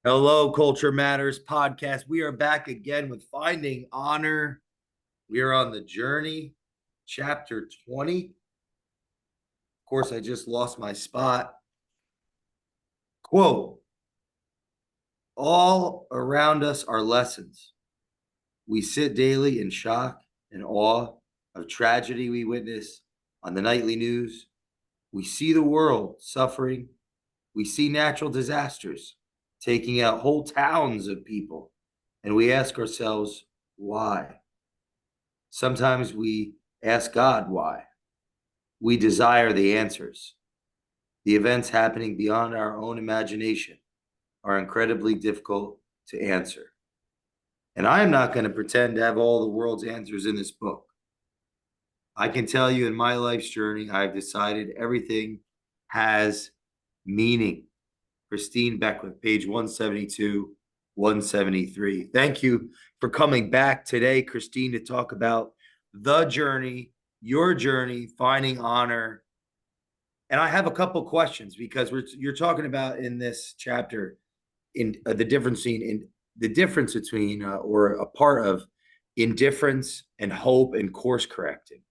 Hello, Culture Matters podcast. We are back again with Finding Honor. We are on the journey, chapter 20. Of course, I just lost my spot. Quote: All around us are lessons. We sit daily in shock and awe of tragedy we witness on the nightly news. We see the world suffering. We see natural disasters taking out whole towns of people. And we ask ourselves, why? Sometimes we ask God why. We desire the answers. The events happening beyond our own imagination are incredibly difficult to answer. And I am not going to pretend to have all the world's answers in this book. I can tell you in my life's journey, I've decided everything has meaning. Christine Beckwith, page 172, 173. Thank you for coming back today, Christine, to talk about the journey, your journey, finding honor. And I have a couple questions because you're talking about in this chapter in the difference between or a part of indifference and hope and course correcting.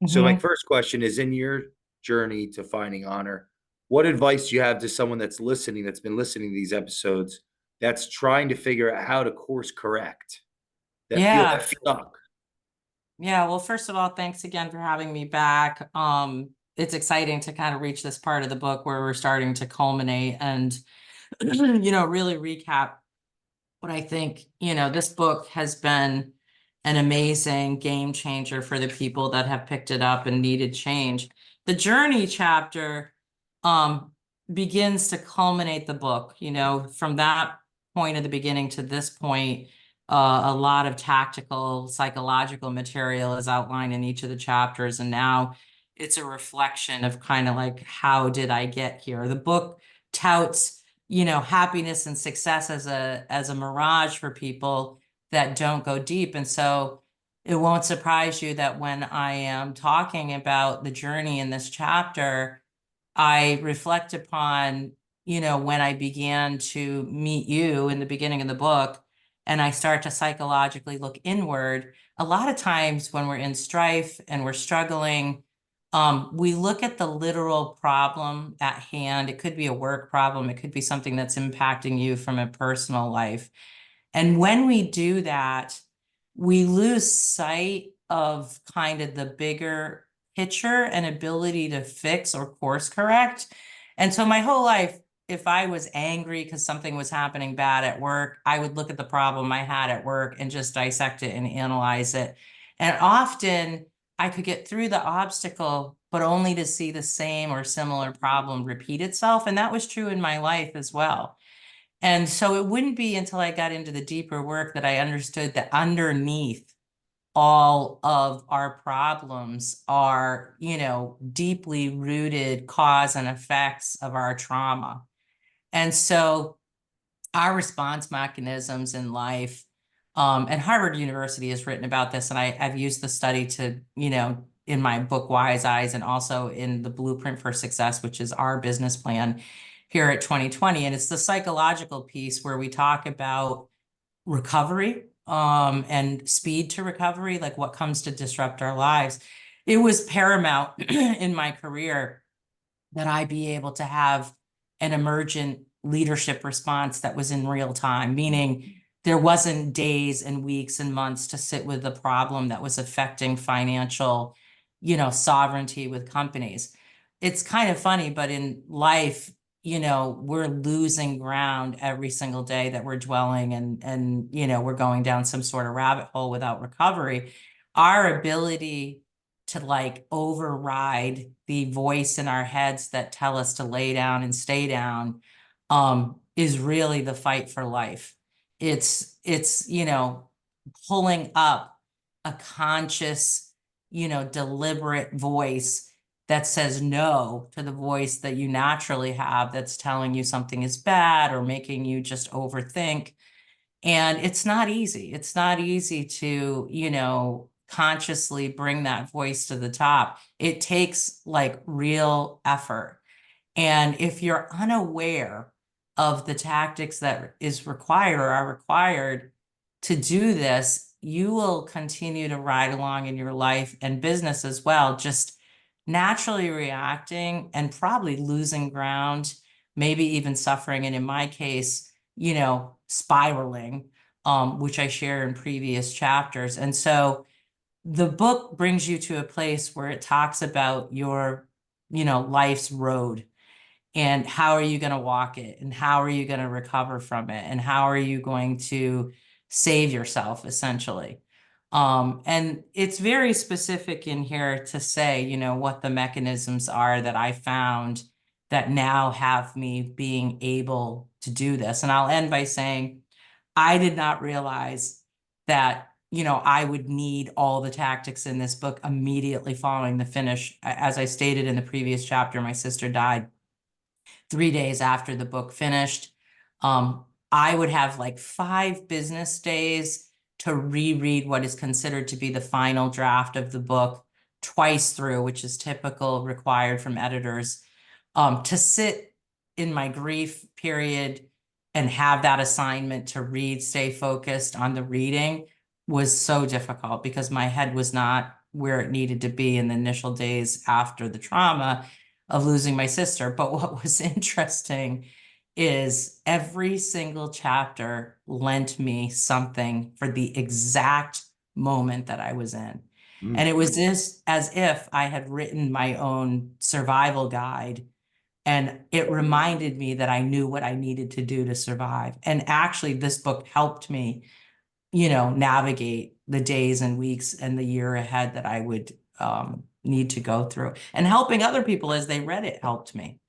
So my hmm first question is, in your journey to finding honor, what advice do you have to someone that's listening, that's been listening to these episodes, that's trying to figure out how to course correct, that feels Yeah. stuck? Yeah. Well, first of all, thanks again for having me back. It's exciting to kind of reach this part of the book where we're starting to culminate and, really recap what I think, this book has been an amazing game changer for the people that have picked it up and needed change. The journey chapter, begins to culminate the book, from that point of the beginning to this point. A lot of tactical psychological material is outlined in each of the chapters, and now it's a reflection of kind of like, how did I get here? The book touts, happiness and success as a mirage for people that don't go deep. And so it won't surprise you that when I am talking about the journey in this chapter, I reflect upon, when I began to meet you in the beginning of the book, and I start to psychologically look inward. A lot of times when we're in strife and we're struggling, we look at the literal problem at hand. It could be a work problem. It could be something that's impacting you from a personal life. And when we do that, we lose sight of kind of the bigger picture and ability to fix or course correct. And so my whole life, if I was angry because something was happening bad at work, I would look at the problem I had at work and just dissect it and analyze it. And often I could get through the obstacle, but only to see the same or similar problem repeat itself. And that was true in my life as well. And so it wouldn't be until I got into the deeper work that I understood that underneath all of our problems are, deeply rooted cause and effects of our trauma. And so our response mechanisms in life, and Harvard University has written about this, and I've used the study to, in my book Wise Eyes, and also in the Blueprint for Success, which is our business plan here at 2020. And it's the psychological piece where we talk about recovery, and speed to recovery, like what comes to disrupt our lives. It was paramount in my career that I be able to have an emergent leadership response that was in real time, meaning there wasn't days and weeks and months to sit with the problem that was affecting financial, sovereignty with companies. It's kind of funny, but in life, we're losing ground every single day that we're dwelling and we're going down some sort of rabbit hole without recovery. Our ability to like override the voice in our heads that tell us to lay down and stay down, is really the fight for life. It's pulling up a conscious, deliberate voice that says no to the voice that you naturally have that's telling you something is bad or making you just overthink. And it's not easy. It's not easy to, consciously bring that voice to the top. It takes like real effort. And if you're unaware of the tactics that is required or are required to do this, you will continue to ride along in your life and business as well, just naturally reacting and probably losing ground, maybe even suffering. And in my case, spiraling, which I share in previous chapters. And so the book brings you to a place where it talks about your, life's road, and how are you going to walk it, and how are you going to recover from it, and how are you going to save yourself, essentially. And it's very specific in here to say, what the mechanisms are that I found that now have me being able to do this. And I'll end by saying, I did not realize that, I would need all the tactics in this book immediately following the finish. As I stated in the previous chapter, my sister died 3 days after the book finished. I would have like 5 business days to reread what is considered to be the final draft of the book twice through, which is typical required from editors, to sit in my grief period and have that assignment to read, stay focused on the reading, was so difficult because my head was not where it needed to be in the initial days after the trauma of losing my sister. But what was interesting is every single chapter lent me something for the exact moment that I was in. And it was just as if I had written my own survival guide, and it reminded me that I knew what I needed to do to survive. And actually, this book helped me, navigate the days and weeks and the year ahead that I would need to go through. And helping other people as they read it helped me.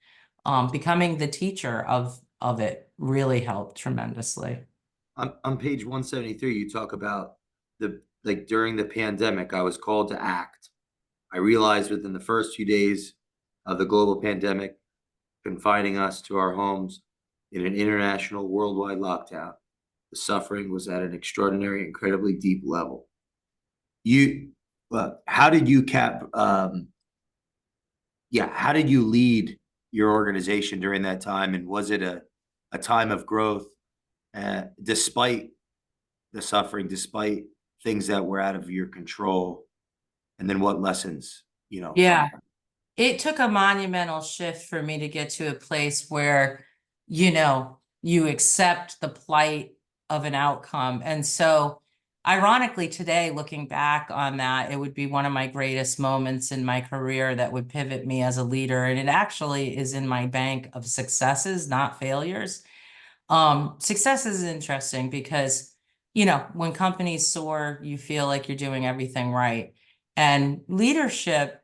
Becoming the teacher of it really helped tremendously. On page 173, you talk about during the pandemic, I was called to act. I realized within the first few days of the global pandemic, confining us to our homes in an international worldwide lockdown, the suffering was at an extraordinary, incredibly deep level. How did you how did you lead your organization during that time? And was it a time of growth, despite the suffering, despite things that were out of your control? And then what lessons, Yeah. It took a monumental shift for me to get to a place where, you accept the plight of an outcome. And so, ironically, today, looking back on that, it would be one of my greatest moments in my career that would pivot me as a leader. And it actually is in my bank of successes, not failures. Success is interesting because, when companies soar, you feel like you're doing everything right. And leadership,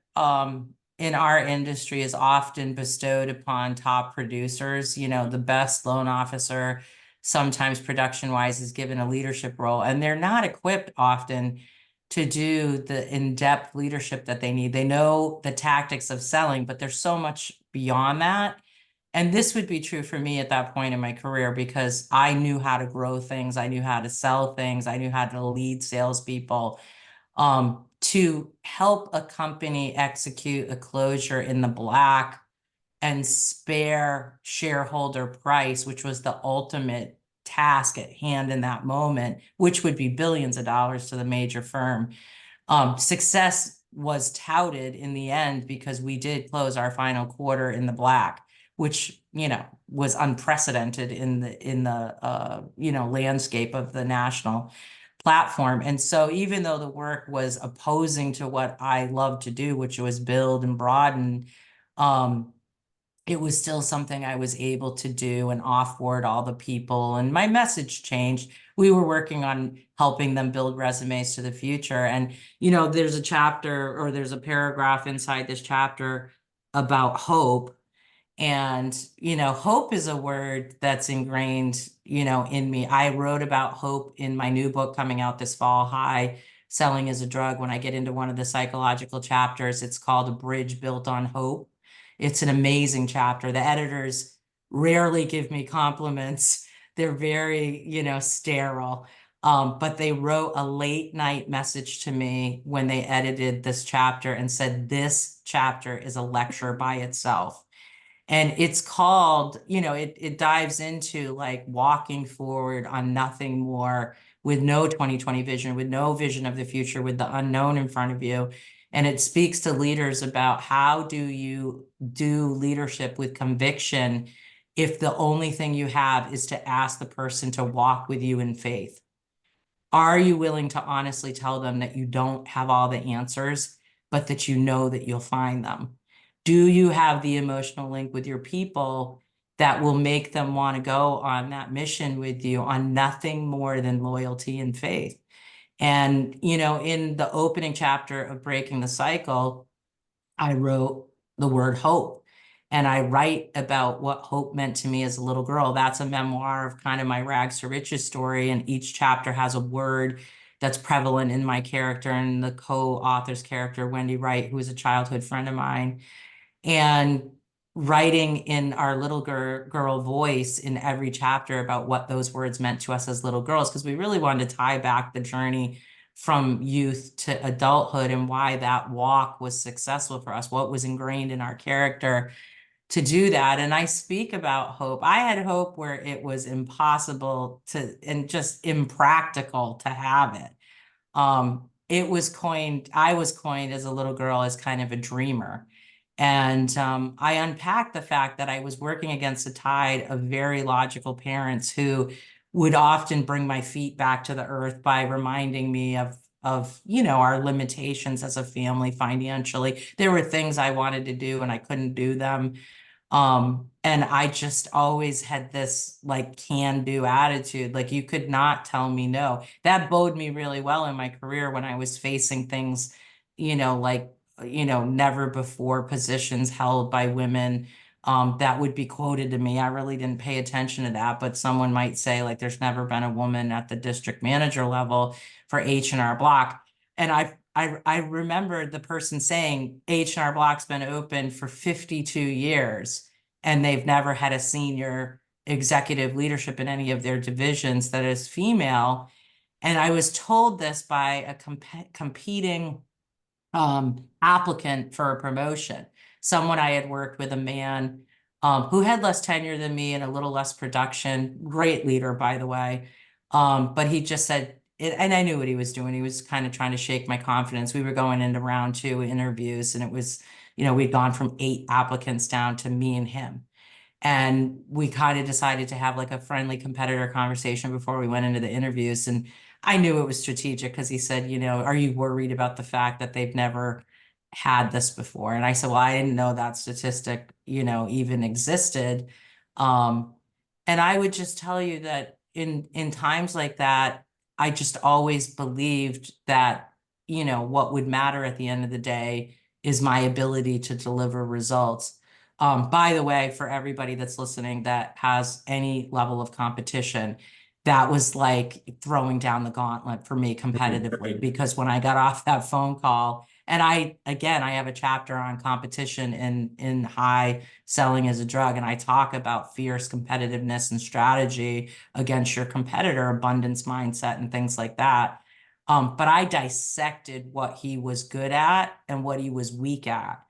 in our industry is often bestowed upon top producers. The best loan officer, sometimes production wise, is given a leadership role, and they're not equipped often to do the in-depth leadership that they need. They know the tactics of selling, but there's so much beyond that. And this would be true for me at that point in my career because I knew how to grow things. I knew how to sell things. I knew how to lead salespeople, to help a company execute a closure in the black and spare shareholder price, which was the ultimate task at hand in that moment, which would be billions of dollars to the major firm. Success was touted in the end because we did close our final quarter in the black, which, was unprecedented in the landscape of the national platform. And so even though the work was opposing to what I love to do, which was build and broaden, it was still something I was able to do and offboard all the people. And my message changed. We were working on helping them build resumes to the future. And, there's a chapter, or there's a paragraph inside this chapter about hope. And, hope is a word that's ingrained, in me. I wrote about hope in my new book coming out this fall, High Selling is a Drug. When I get into one of the psychological chapters, it's called A Bridge Built on Hope. It's an amazing chapter. The editors rarely give me compliments. They're very, sterile. But they wrote a late night message to me when they edited this chapter and said, this chapter is a lecture by itself. And it's called, it dives into like walking forward on nothing more, with no 2020 vision, with no vision of the future, with the unknown in front of you. And it speaks to leaders about how do you do leadership with conviction if the only thing you have is to ask the person to walk with you in faith. Are you willing to honestly tell them that you don't have all the answers, but that you know that you'll find them? Do you have the emotional link with your people that will make them want to go on that mission with you on nothing more than loyalty and faith? And, in the opening chapter of Breaking the Cycle, I wrote the word hope. And I write about what hope meant to me as a little girl. That's a memoir of kind of my rags to riches story. And each chapter has a word that's prevalent in my character and the co-author's character, Wendy Wright, who is a childhood friend of mine. And writing in our little girl voice in every chapter about what those words meant to us as little girls, because we really wanted to tie back the journey from youth to adulthood and why that walk was successful for us, what was ingrained in our character to do that. And I speak about hope. I had hope where it was impossible to, and just impractical to have it. I was coined as a little girl as kind of a dreamer. And I unpacked the fact that I was working against a tide of very logical parents who would often bring my feet back to the earth by reminding me of our limitations as a family financially. There were things I wanted to do and I couldn't do them. And I just always had this like can-do attitude. Like you could not tell me no. That bode me really well in my career when I was facing things, like, never before positions held by women, that would be quoted to me. I really didn't pay attention to that, but someone might say like, there's never been a woman at the district manager level for H&R Block. And I remember the person saying H&R Block's been open for 52 years and they've never had a senior executive leadership in any of their divisions that is female. And I was told this by a competing applicant for a promotion. Someone I had worked with, a man who had less tenure than me and a little less production, great leader, by the way. But he just said, and I knew what he was doing. He was kind of trying to shake my confidence. We were going into round 2 interviews, and it was, we'd gone from 8 applicants down to me and him. And we kind of decided to have like a friendly competitor conversation before we went into the interviews. And I knew it was strategic because he said, are you worried about the fact that they've never had this before? And I said, well, I didn't know that statistic, even existed. Um, and I would just tell you that in times like that, I just always believed that, what would matter at the end of the day is my ability to deliver results. By the way, for everybody that's listening that has any level of competition, that was like throwing down the gauntlet for me competitively, because when I got off that phone call, and I have a chapter on competition in High Selling as a Drug, and I talk about fierce competitiveness and strategy against your competitor, abundance mindset and things like that. But I dissected what he was good at and what he was weak at.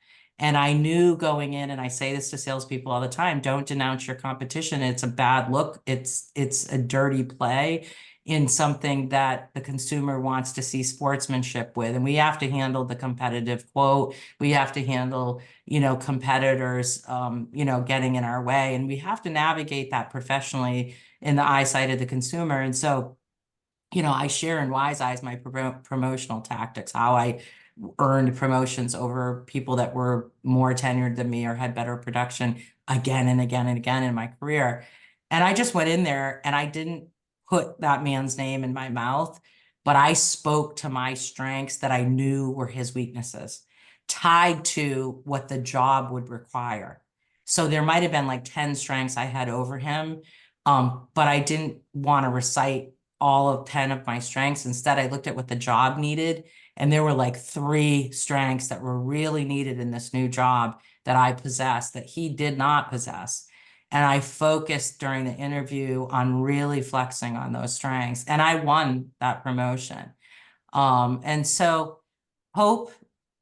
And I knew going in, and I say this to salespeople all the time, don't denounce your competition. It's a bad look. It's a dirty play in something that the consumer wants to see sportsmanship with. And we have to handle the competitive quote. We have to handle, competitors, getting in our way. And we have to navigate that professionally in the eyesight of the consumer. And so, I share in Wise Eyes my promotional tactics, how I earned promotions over people that were more tenured than me or had better production again and again and again in my career. And I just went in there and I didn't put that man's name in my mouth, but I spoke to my strengths that I knew were his weaknesses, tied to what the job would require. So there might have been like 10 strengths I had over him, but I didn't want to recite all of 10 of my strengths. Instead, I looked at what the job needed, and there were like 3 strengths that were really needed in this new job that I possessed that he did not possess. And I focused during the interview on really flexing on those strengths, and I won that promotion. And so hope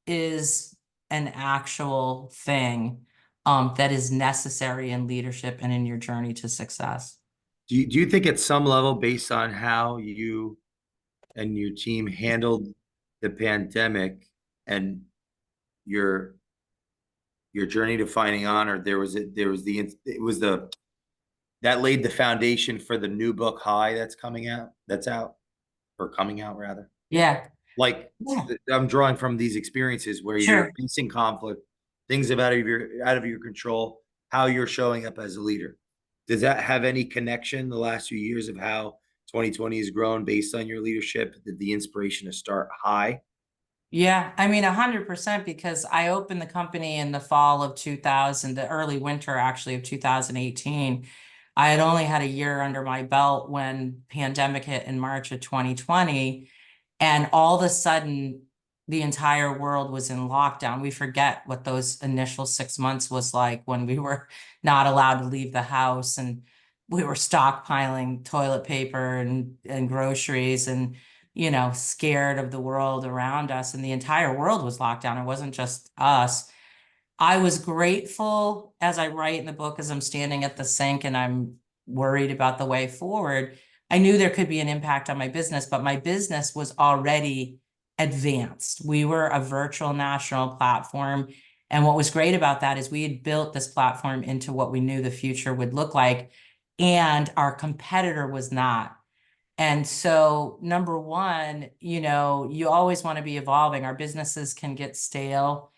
is an actual thing. that is necessary in leadership and in your journey to success. Do you think at some level, based on how you and your team handled the pandemic and your your journey to finding honor, it was the that laid the foundation for the new book High that's out or coming out rather? Yeah. Like Yeah. I'm drawing from these experiences where you're Sure. facing conflict, things out of your control, how you're showing up as a leader. Does that have any connection the last few years of how 2020 has grown based on your leadership? Did the inspiration to start High? Yeah, I mean, 100% because I opened the company in the fall of 2000, the early winter actually of 2018. I had only had a year under my belt when pandemic hit in March of 2020. And all of a sudden, the entire world was in lockdown. We forget what those initial 6 months was like when we were not allowed to leave the house and we were stockpiling toilet paper and groceries and scared of the world around us, and the entire world was locked down. It wasn't just us. I was grateful as I write in the book, as I'm standing at the sink and I'm worried about the way forward. I knew there could be an impact on my business, but my business was already advanced. We were a virtual national platform. And what was great about that is we had built this platform into what we knew the future would look like. And our competitor was not. And so, number one, you always want to be evolving. Our businesses can get stale.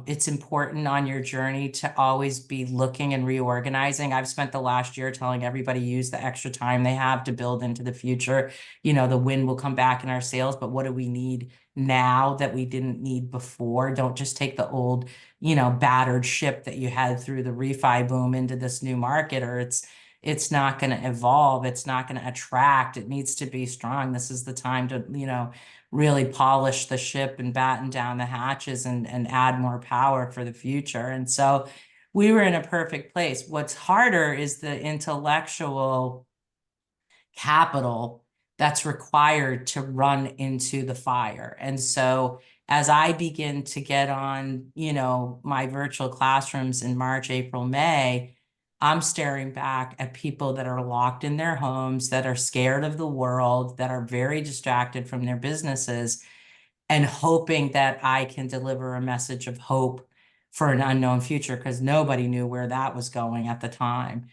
It's important on your journey to always be looking and reorganizing. I've spent the last year telling everybody use the extra time they have to build into the future. The wind will come back in our sails, but what do we need now that we didn't need before? Don't just take the old, battered ship that you had through the refi boom into this new market, or it's not going to evolve. It's not going to attract. It needs to be strong. This is the time to, really polish the ship and batten down the hatches and add more power for the future. And so we were in a perfect place. What's harder is the intellectual capital that's required to run into the fire. And so as I begin to get on, my virtual classrooms in March, April, May, I'm staring back at people that are locked in their homes, that are scared of the world, that are very distracted from their businesses, and hoping that I can deliver a message of hope for an unknown future because nobody knew where that was going at the time.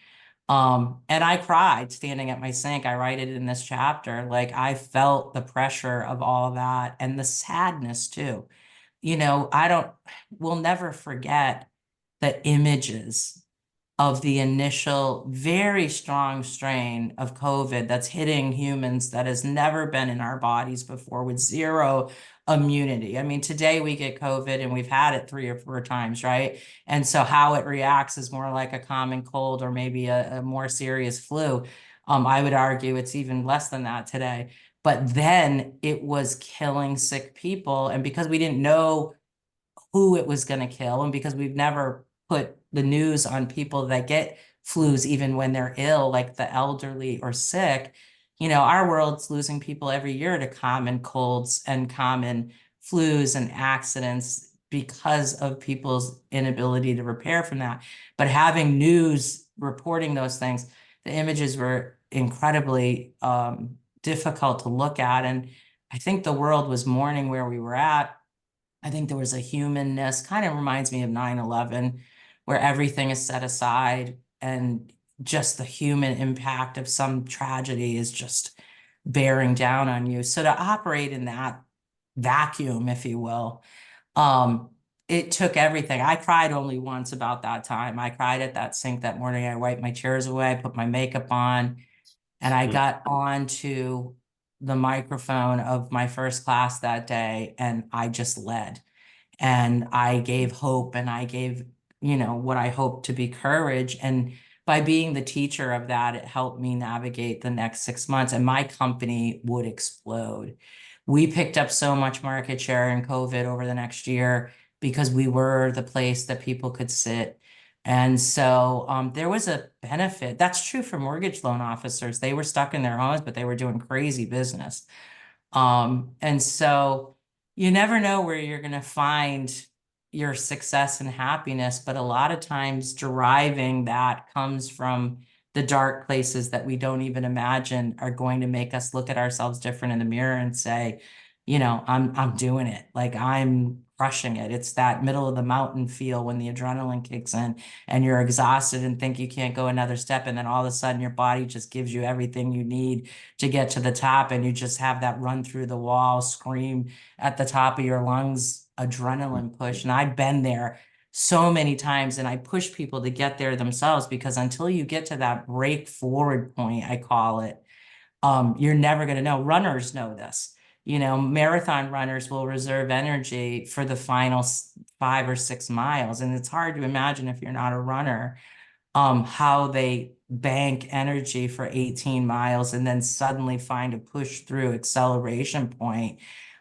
And I cried standing at my sink. I write it in this chapter. Like I felt the pressure of all of that and the sadness too. We'll never forget the images of the initial very strong strain of COVID that's hitting humans that has never been in our bodies before with zero immunity. I mean, today we get COVID and we've had it 3 or 4 times, right? And so how it reacts is more like a common cold or maybe a more serious flu. I would argue it's even less than that today. But then it was killing sick people. And because we didn't know who it was going to kill, and because we've never put the news on people that get flus even when they're ill, like the elderly or sick, our world's losing people every year to common colds and common flus and accidents because of people's inability to repair from that. But having news reporting those things, the images were incredibly difficult to look at. And I think the world was mourning where we were at. I think there was a humanness, kind of reminds me of 9/11, where everything is set aside and just the human impact of some tragedy is just bearing down on you. So to operate in that vacuum, if you will, it took everything. I cried only once about that time. I cried at that sink that morning. I wiped my tears away, I put my makeup on, and I got onto the microphone of my first class that day, and I just led. And I gave hope and I gave, what I hope to be courage. And by being the teacher of that, it helped me navigate the next 6 months and my company would explode. We picked up so much market share in COVID over the next year because we were the place that people could sit. And so there was a benefit. That's true for mortgage loan officers. They were stuck in their homes, but they were doing crazy business. And so you never know where you're going to find your success and happiness, but a lot of times deriving that comes from the dark places that we don't even imagine are going to make us look at ourselves different in the mirror and say, I'm doing it. Like I'm crushing it. It's that middle of the mountain feel when the adrenaline kicks in and you're exhausted and think you can't go another step. And then all of a sudden your body just gives you everything you need to get to the top. And you just have that run through the wall, scream at the top of your lungs, adrenaline push. And I've been there so many times, and I push people to get there themselves, because until you get to that break forward point, I call it, you're never going to know. Runners know this. Marathon runners will reserve energy for the final 5 or 6 miles. And it's hard to imagine, if you're not a runner, how they bank energy for 18 miles and then suddenly find a push through acceleration point.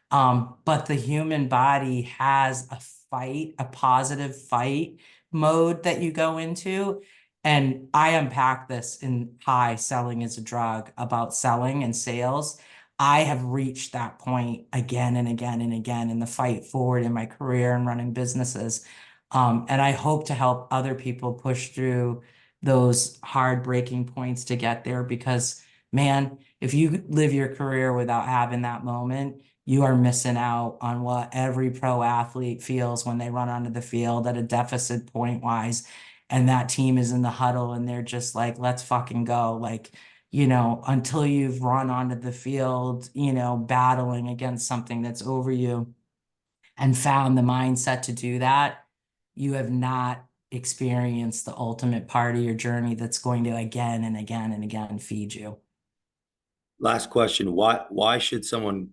But the human body has a positive fight mode that you go into. And I unpack this in High Selling is a Drug, about selling and sales. I have reached that point again and again and again in the fight forward in my career and running businesses. And I hope to help other people push through those hard breaking points to get there, because man, if you live your career without having that moment, you are missing out on what every pro athlete feels when they run onto the field at a deficit point wise. And that team is in the huddle and they're just like, let's fucking go. Like, until you've run onto the field, battling against something that's over you and found the mindset to do that, you have not experienced the ultimate part of your journey that's going to again and again and again feed you. Last question. Why should someone,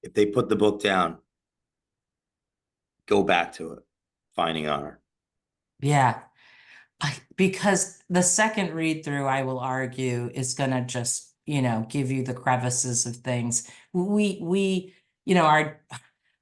if they put the book down, go back to it? Finding Honor. Yeah. Because the second read through, I will argue, is going to just, give you the crevices of things. We, our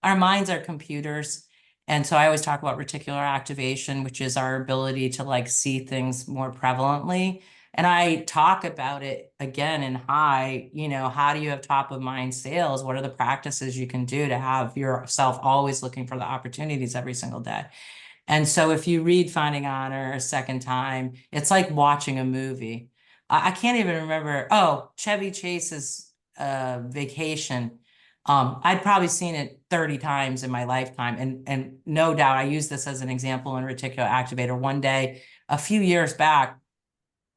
minds are computers. And so I always talk about reticular activation, which is our ability to like see things more prevalently. And I talk about it again in High, how do you have top of mind sales? What are the practices you can do to have yourself always looking for the opportunities every single day? And so if you read Finding Honor a second time, it's like watching a movie. I can't even remember. Oh, Chevy Chase's Vacation. I'd probably seen it 30 times in my lifetime. And no doubt, I use this as an example in Reticular Activator. One day, a few years back,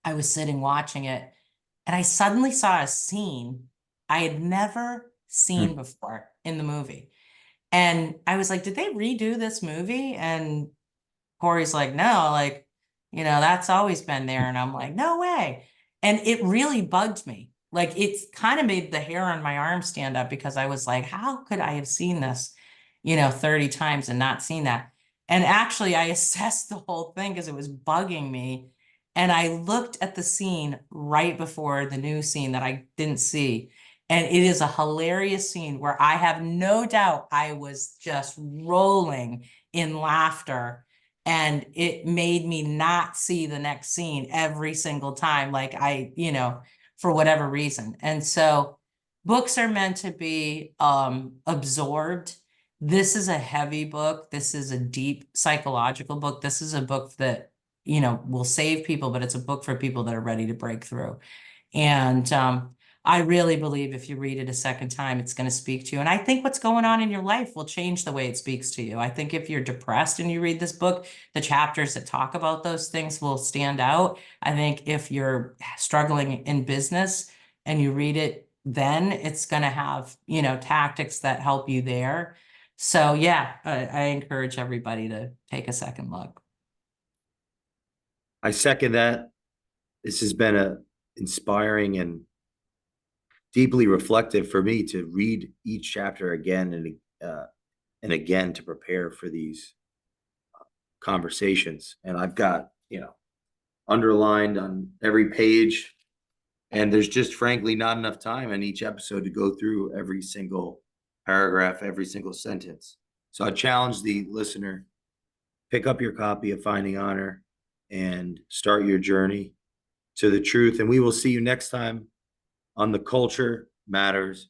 I was sitting watching it, and I suddenly saw a scene I had never seen before in the movie. And I was like, did they redo this movie? And Corey's like, no, like, that's always been there. And I'm like, no way. And it really bugged me. Like, it's kind of made the hair on my arm stand up, because I was like, how could I have seen this, 30 times and not seen that? And actually, I assessed the whole thing because it was bugging me. And I looked at the scene right before the new scene that I didn't see. And it is a hilarious scene where I have no doubt I was just rolling in laughter, and it made me not see the next scene every single time, like for whatever reason. And so books are meant to be absorbed. This is a heavy book. This is a deep psychological book. This is a book that will save people, but it's a book for people that are ready to break through. And I really believe if you read it a second time, it's going to speak to you. And I think what's going on in your life will change the way it speaks to you. I think if you're depressed and you read this book, the chapters that talk about those things will stand out. I think if you're struggling in business and you read it, then it's going to have, tactics that help you there. So yeah, I encourage everybody to take a second look. I second that. This has been a inspiring and deeply reflective for me to read each chapter again and again to prepare for these conversations. And I've got, underlined on every page. And there's just frankly not enough time in each episode to go through every single paragraph, every single sentence. So I challenge the listener, pick up your copy of Finding Honor and start your journey to the truth. And we will see you next time on The Culture Matters